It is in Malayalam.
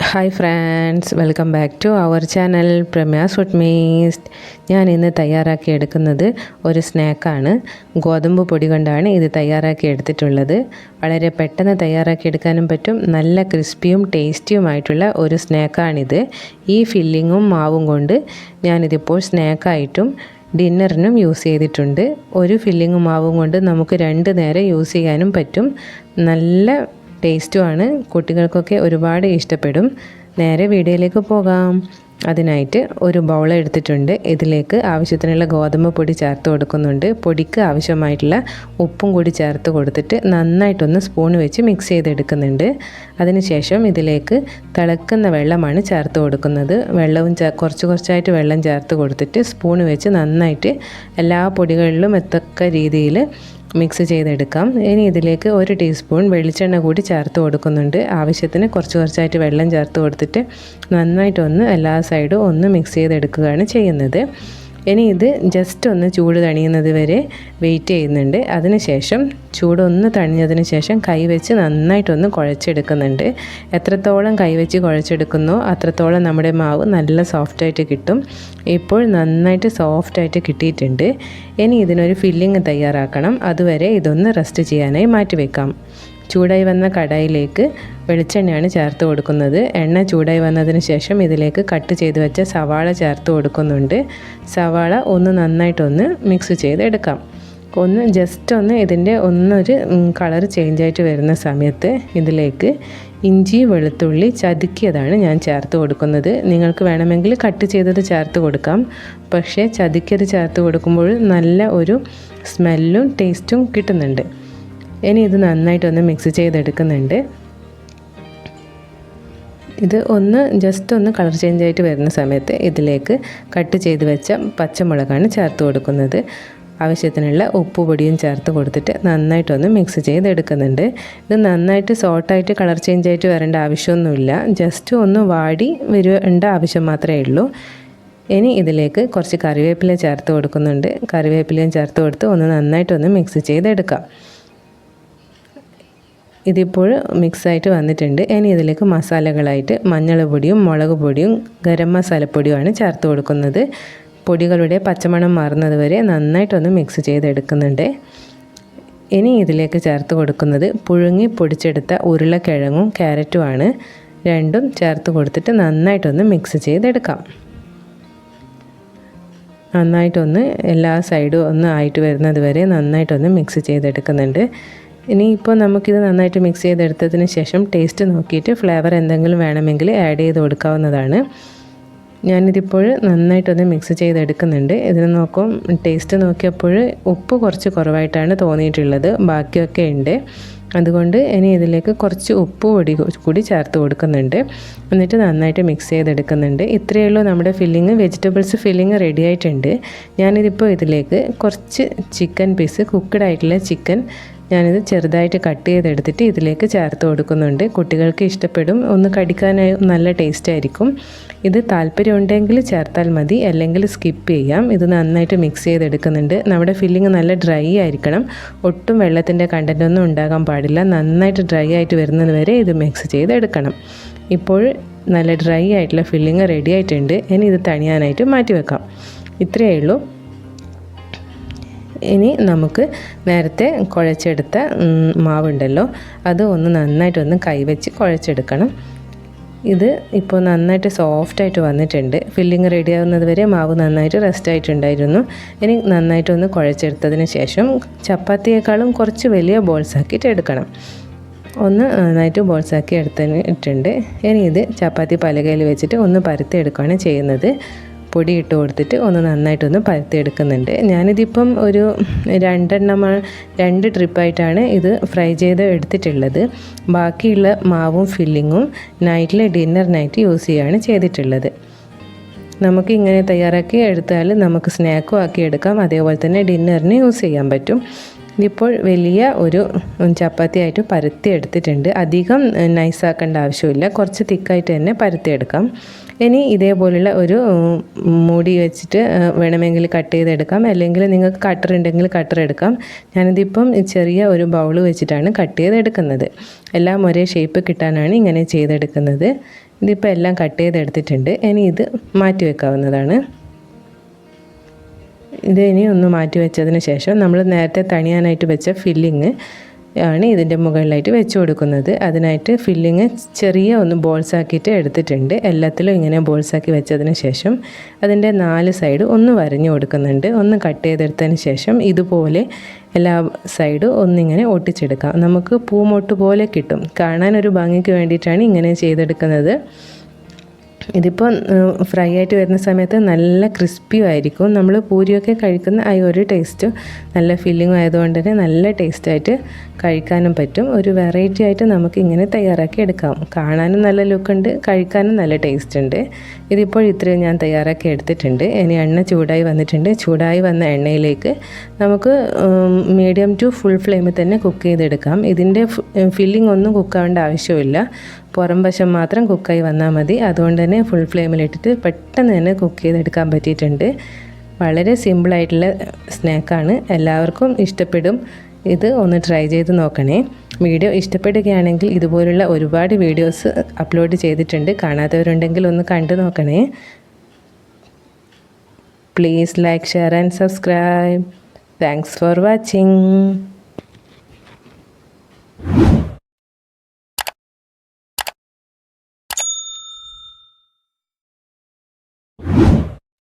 Hi friends, welcome back to our channel പ്രമ്യാസ് ഫുഡ് മീസ്റ്റ്. ഞാൻ ഇന്ന് തയ്യാറാക്കി എടുക്കുന്നത് ഒരു സ്നാക്കാണ്. ഗോതമ്പ് പൊടി കൊണ്ടാണ് ഇത് തയ്യാറാക്കി എടുത്തിട്ടുള്ളത്. വളരെ പെട്ടെന്ന് തയ്യാറാക്കി എടുക്കാനും പറ്റും. നല്ല ക്രിസ്പിയും ടേസ്റ്റിയുമായിട്ടുള്ള ഒരു സ്നാക്കാണിത്. ഈ ഫില്ലിങ്ങും മാവും കൊണ്ട് ഞാനിതിപ്പോൾ സ്നാക്കായിട്ടും ഡിന്നറിനും യൂസ് ചെയ്തിട്ടുണ്ട്. ഒരു ഫില്ലിങ്ങും മാവും കൊണ്ട് നമുക്ക് 2 നേരം യൂസ് ചെയ്യാനും പറ്റും. നല്ല ടേസ്റ്റുമാണ്. കുട്ടികൾക്കൊക്കെ ഒരുപാട് ഇഷ്ടപ്പെടും. നേരെ വീഡിയോയിലേക്ക് പോകാം. അതിനായിട്ട് ഒരു ബൗൾ എടുത്തിട്ടുണ്ട്. ഇതിലേക്ക് ആവശ്യത്തിനുള്ള ഗോതമ്പ് പൊടി ചേർത്ത് കൊടുക്കുന്നുണ്ട്. പൊടിക്ക് ആവശ്യമായിട്ടുള്ള ഉപ്പും കൂടി ചേർത്ത് കൊടുത്തിട്ട് നന്നായിട്ടൊന്ന് സ്പൂൺ വെച്ച് മിക്സ് ചെയ്തെടുക്കുന്നുണ്ട്. അതിനുശേഷം ഇതിലേക്ക് തിളക്കുന്ന വെള്ളമാണ് ചേർത്ത് കൊടുക്കുന്നത്. വെള്ളവും കുറച്ചായിട്ട് വെള്ളം ചേർത്ത് കൊടുത്തിട്ട് സ്പൂൺ വെച്ച് നന്നായിട്ട് എല്ലാ പൊടികളിലും എത്തക്ക രീതിയിൽ മിക്സ് ചെയ്തെടുക്കാം. ഇനി ഇതിലേക്ക് 1 ടീസ്പൂൺ വെളിച്ചെണ്ണ കൂടി ചേർത്ത് കൊടുക്കുന്നുണ്ട്. ആവശ്യത്തിന് കുറച്ചായിട്ട് വെള്ളം ചേർത്ത് കൊടുത്തിട്ട് നന്നായിട്ടൊന്ന് എല്ലാ സൈഡും ഒന്ന് മിക്സ് ചെയ്തെടുക്കുകയാണ് ചെയ്യുന്നത്. ഇനി ഇത് ജസ്റ്റ് ഒന്ന് ചൂട് തണിയുന്നത് വരെ വെയിറ്റ് ചെയ്യുന്നുണ്ട്. അതിനുശേഷം ചൂടൊന്ന് തണിഞ്ഞതിന് ശേഷം കൈവച്ച് നന്നായിട്ടൊന്ന് കുഴച്ചെടുക്കുന്നുണ്ട്. എത്രത്തോളം കൈവച്ച് കുഴച്ചെടുക്കുന്നോ അത്രത്തോളം നമ്മുടെ മാവ് നല്ല സോഫ്റ്റായിട്ട് കിട്ടും. ഇപ്പോൾ നന്നായിട്ട് സോഫ്റ്റായിട്ട് കിട്ടിയിട്ടുണ്ട്. ഇനി ഇതിനൊരു ഫില്ലിങ് തയ്യാറാക്കണം. അതുവരെ ഇതൊന്ന് റെസ്റ്റ് ചെയ്യാനായി മാറ്റിവെക്കാം. ചൂടായി വന്ന കടായിലേക്ക് വെളിച്ചെണ്ണയാണ് ചേർത്ത് കൊടുക്കുന്നത്. എണ്ണ ചൂടായി വന്നതിന് ശേഷം ഇതിലേക്ക് കട്ട് ചെയ്ത് വെച്ച സവാള ചേർത്ത് കൊടുക്കുന്നുണ്ട്. സവാള ഒന്ന് നന്നായിട്ടൊന്ന് മിക്സ് ചെയ്തെടുക്കാം. ജസ്റ്റ് ഒന്ന് ഇതിൻ്റെ ഒന്നൊരു കളർ ചേഞ്ചായിട്ട് വരുന്ന സമയത്ത് ഇതിലേക്ക് ഇഞ്ചി വെളുത്തുള്ളി ചതുക്കിയതാണ് ഞാൻ ചേർത്ത് കൊടുക്കുന്നത്. നിങ്ങൾക്ക് വേണമെങ്കിൽ കട്ട് ചെയ്തത് ചേർത്ത് കൊടുക്കാം. പക്ഷേ ചതുക്കിയത് ചേർത്ത് കൊടുക്കുമ്പോൾ നല്ല ഒരു സ്മെല്ലും ടേസ്റ്റും കിട്ടുന്നുണ്ട്. ഇനി ഇത് നന്നായിട്ടൊന്ന് മിക്സ് ചെയ്തെടുക്കുന്നുണ്ട്. ഇത് ജസ്റ്റ് ഒന്ന് കളർ ചേഞ്ച് ആയിട്ട് വരുന്ന സമയത്ത് ഇതിലേക്ക് കട്ട് ചെയ്ത് വെച്ച പച്ചമുളകാണ് ചേർത്ത് കൊടുക്കുന്നത്. ആവശ്യത്തിനുള്ള ഉപ്പുപൊടിയും ചേർത്ത് കൊടുത്തിട്ട് നന്നായിട്ടൊന്ന് മിക്സ് ചെയ്തെടുക്കുന്നുണ്ട്. ഇത് നന്നായിട്ട് സോട്ടായിട്ട് കളർ ചേഞ്ച് ആയിട്ട് വരേണ്ട ആവശ്യമൊന്നുമില്ല. ജസ്റ്റ് ഒന്ന് വാടി വരേണ്ട ആവശ്യം മാത്രമേ ഉള്ളൂ. ഇനി ഇതിലേക്ക് കുറച്ച് കറിവേപ്പില ചേർത്ത് കൊടുക്കുന്നുണ്ട്. കറിവേപ്പിലയും ചേർത്ത് കൊടുത്ത് ഒന്ന് നന്നായിട്ടൊന്ന് മിക്സ് ചെയ്തെടുക്കാം. ഇതിപ്പോൾ മിക്സായിട്ട് വന്നിട്ടുണ്ട്. ഇനി ഇതിലേക്ക് മസാലകളായിട്ട് മഞ്ഞൾ പൊടിയും മുളക് പൊടിയും ഗരം മസാലപ്പൊടിയുമാണ് ചേർത്ത് കൊടുക്കുന്നത്. പൊടികളുടെ പച്ചമണം മാറുന്നത് വരെ നന്നായിട്ടൊന്ന് മിക്സ് ചെയ്തെടുക്കുന്നുണ്ട്. ഇനി ഇതിലേക്ക് ചേർത്ത് കൊടുക്കുന്നത് പുഴുങ്ങി പൊടിച്ചെടുത്ത ഉരുളക്കിഴങ്ങും ക്യാരറ്റുമാണ്. രണ്ടും ചേർത്ത് കൊടുത്തിട്ട് നന്നായിട്ടൊന്ന് മിക്സ് ചെയ്തെടുക്കാം. നന്നായിട്ടൊന്ന് എല്ലാ സൈഡും ഒന്ന് ആയിട്ട് വരുന്നത് വരെ നന്നായിട്ടൊന്ന് മിക്സ് ചെയ്തെടുക്കുന്നുണ്ട്. ഇനിയിപ്പോൾ നമുക്കിത് നന്നായിട്ട് മിക്സ് ചെയ്തെടുത്തതിന് ശേഷം ടേസ്റ്റ് നോക്കിയിട്ട് ഫ്ലേവർ എന്തെങ്കിലും വേണമെങ്കിൽ ആഡ് ചെയ്ത് കൊടുക്കാവുന്നതാണ്. ഞാനിതിപ്പോൾ നന്നായിട്ടൊന്ന് മിക്സ് ചെയ്തെടുക്കുന്നുണ്ട്. ഇതിന് ടേസ്റ്റ് നോക്കിയപ്പോൾ ഉപ്പ് കുറച്ച് കുറവായിട്ടാണ് തോന്നിയിട്ടുള്ളത്. ബാക്കിയൊക്കെ ഉണ്ട്. അതുകൊണ്ട് ഇനി ഇതിലേക്ക് കുറച്ച് ഉപ്പ് പൊടി കൂടി ചേർത്ത് കൊടുക്കുന്നുണ്ട്. എന്നിട്ട് നന്നായിട്ട് മിക്സ് ചെയ്തെടുക്കുന്നുണ്ട്. ഇത്രയേ ഉള്ളൂ നമ്മുടെ ഫില്ലിങ്. വെജിറ്റബിൾസ് ഫില്ലിങ് റെഡി ആയിട്ടുണ്ട്. ഞാനിതിപ്പോൾ ഇതിലേക്ക് കുറച്ച് ചിക്കൻ പീസ്, കുക്ക്ഡ് ആയിട്ടുള്ള ചിക്കൻ ഞാനിത് ചെറുതായിട്ട് കട്ട് ചെയ്തെടുത്തിട്ട് ഇതിലേക്ക് ചേർത്ത് കൊടുക്കുന്നുണ്ട്. കുട്ടികൾക്ക് ഇഷ്ടപ്പെടും. ഒന്ന് കടിക്കാനായി നല്ല ടേസ്റ്റ് ആയിരിക്കും. ഇത് താല്പര്യമുണ്ടെങ്കിൽ ചേർത്താൽ മതി, അല്ലെങ്കിൽ സ്കിപ്പ് ചെയ്യാം. ഇത് നന്നായിട്ട് മിക്സ് ചെയ്തെടുക്കുന്നുണ്ട്. നമ്മുടെ ഫില്ലിങ് നല്ല ഡ്രൈ ആയിരിക്കണം. ഒട്ടും വെള്ളത്തിൻ്റെ കണ്ടൻറ്റൊന്നും ഉണ്ടാകാൻ പാടില്ല. നന്നായിട്ട് ഡ്രൈ ആയിട്ട് വരുന്നത് വരെ ഇത് മിക്സ് ചെയ്തെടുക്കണം. ഇപ്പോൾ നല്ല ഡ്രൈ ആയിട്ടുള്ള ഫില്ലിങ് റെഡി ആയിട്ടുണ്ട്. ഇനി ഇത് തണിയാനായിട്ട് മാറ്റി വെക്കാം. ഇത്രയേ ഉള്ളൂ. ഇനി നമുക്ക് നേരത്തെ കുഴച്ചെടുത്ത മാവുണ്ടല്ലോ, അത് നന്നായിട്ടൊന്ന് കൈവച്ച് കുഴച്ചെടുക്കണം. ഇത് ഇപ്പോൾ നന്നായിട്ട് സോഫ്റ്റായിട്ട് വന്നിട്ടുണ്ട്. ഫില്ലിങ് റെഡി ആകുന്നത് വരെ മാവ് നന്നായിട്ട് റെസ്റ്റ് ആയിട്ടുണ്ടായിരുന്നു. ഇനി നന്നായിട്ടൊന്ന് കുഴച്ചെടുത്തതിന് ശേഷം ചപ്പാത്തിയേക്കാളും കുറച്ച് വലിയ ബോൾസ് ആക്കിയിട്ട് എടുക്കണം. നന്നായിട്ട് ബോൾസാക്കി എടുത്തിട്ടുണ്ട്. ഇനി ഇത് ചപ്പാത്തി പലകയിൽ വെച്ചിട്ട് ഒന്ന് പരത്തി എടുക്കുകയാണ് ചെയ്യുന്നത്. പൊടി ഇട്ട് കൊടുത്തിട്ട് നന്നായിട്ടൊന്ന് പരത്തിയെടുക്കുന്നുണ്ട്. ഞാനിതിപ്പം ഒരു 2 ട്രിപ്പായിട്ടാണ് ഇത് ഫ്രൈ ചെയ്ത് എടുത്തിട്ടുള്ളത്. ബാക്കിയുള്ള മാവും ഫില്ലിങ്ങും ഡിന്നറിനായിട്ട് യൂസ് ചെയ്യുകയാണ് ചെയ്തിട്ടുള്ളത്. നമുക്ക് ഇങ്ങനെ തയ്യാറാക്കി എടുത്താൽ നമുക്ക് സ്നാക്കും ആക്കി എടുക്കാം. അതേപോലെ തന്നെ ഡിന്നറിന് യൂസ് ചെയ്യാൻ പറ്റും. ഇതിപ്പോൾ വലിയ ഒരു ചപ്പാത്തിയായിട്ട് പരത്തി എടുത്തിട്ടുണ്ട്. അധികം നൈസാക്കേണ്ട ആവശ്യമില്ല. കുറച്ച് തിക്കായിട്ട് തന്നെ പരത്തിയെടുക്കാം. ഇനി ഇതേപോലുള്ള ഒരു മൂടി വെച്ചിട്ട് വേണമെങ്കിൽ കട്ട് ചെയ്തെടുക്കാം, അല്ലെങ്കിൽ നിങ്ങൾക്ക് കട്ടർ ഉണ്ടെങ്കിൽ കട്ടർ എടുക്കാം. ഞാനിതിപ്പം ചെറിയ ഒരു ബൗൾ വെച്ചിട്ടാണ് കട്ട് ചെയ്തെടുക്കുന്നത്. എല്ലാം ഒരേ ഷേപ്പ് കിട്ടാനാണ് ഇങ്ങനെ ചെയ്തെടുക്കുന്നത്. ഇതിപ്പോൾ എല്ലാം കട്ട് ചെയ്തെടുത്തിട്ടുണ്ട്. ഇനി ഇത് മാറ്റി വെക്കാവുന്നതാണ്. ഇത് ഇനി ഒന്ന് മാറ്റി വെച്ചതിന് ശേഷം നമ്മൾ നേരത്തെ തണിയാനായിട്ട് വെച്ച ഫില്ലിങ് ആണ് ഇതിൻ്റെ മുകളിലായിട്ട് വെച്ച് കൊടുക്കുന്നത്. അതിനായിട്ട് ഫില്ലിങ് ചെറിയ ഒന്ന് ബോൾസാക്കിയിട്ട് എടുത്തിട്ടുണ്ട്. എല്ലാത്തിലും ഇങ്ങനെ ബോൾസാക്കി വെച്ചതിന് ശേഷം അതിൻ്റെ 4 സൈഡ് ഒന്ന് വരഞ്ഞു കൊടുക്കുന്നുണ്ട്. ഒന്ന് കട്ട് ചെയ്തെടുത്തതിന് ശേഷം ഇതുപോലെ എല്ലാ സൈഡും ഒന്നിങ്ങനെ ഒട്ടിച്ചെടുക്കാം. നമുക്ക് പൂമൊട്ട് പോലെ കിട്ടും. കാണാനൊരു ഭംഗിക്ക് വേണ്ടിയിട്ടാണ് ഇങ്ങനെ ചെയ്തെടുക്കുന്നത്. ഇതിപ്പോൾ ഫ്രൈ ആയിട്ട് വരുന്ന സമയത്ത് നല്ല ക്രിസ്പിയും ആയിരിക്കും. നമ്മൾ പൂരിയൊക്കെ കഴിക്കുന്ന ആ ഒരു ടേസ്റ്റ് നല്ല ഫില്ലിങ്ങും ആയതുകൊണ്ട് തന്നെ നല്ല ടേസ്റ്റായിട്ട് കഴിക്കാനും പറ്റും. ഒരു വെറൈറ്റി ആയിട്ട് നമുക്ക് ഇങ്ങനെ തയ്യാറാക്കി എടുക്കാം. കാണാനും നല്ല ലുക്കുണ്ട്, കഴിക്കാനും നല്ല ടേസ്റ്റ് ഉണ്ട്. ഇതിപ്പോൾ ഇത്രയും ഞാൻ തയ്യാറാക്കി എടുത്തിട്ടുണ്ട്. ഇനി എണ്ണ ചൂടായി വന്നിട്ടുണ്ട്. ചൂടായി വന്ന എണ്ണയിലേക്ക് നമുക്ക് മീഡിയം ടു ഫുൾ ഫ്ലെയിമിൽ തന്നെ കുക്ക് ചെയ്തെടുക്കാം. ഇതിൻ്റെ ഫില്ലിംഗ് ഒന്നും കുക്കാവേണ്ട ആവശ്യമില്ല, പുറം വശം മാത്രം കുക്കായി വന്നാൽ മതി. അതുകൊണ്ട് തന്നെ ഫുൾ ഫ്ലെയിമിലിട്ടിട്ട് പെട്ടെന്ന് തന്നെ കുക്ക് ചെയ്തെടുക്കാൻ പറ്റിയിട്ടുണ്ട്. വളരെ സിമ്പിളായിട്ടുള്ള സ്നാക്കാണ്, എല്ലാവർക്കും ഇഷ്ടപ്പെടും. ഇത് ഒന്ന് ട്രൈ ചെയ്ത് നോക്കണേ. വീഡിയോ ഇഷ്ടപ്പെടുകയാണെങ്കിൽ ഇതുപോലുള്ള ഒരുപാട് വീഡിയോസ് അപ്ലോഡ് ചെയ്തിട്ടുണ്ട്. കാണാത്തവരുണ്ടെങ്കിൽ ഒന്ന് കണ്ടു നോക്കണേ. Please like, share and subscribe. Thanks for watching.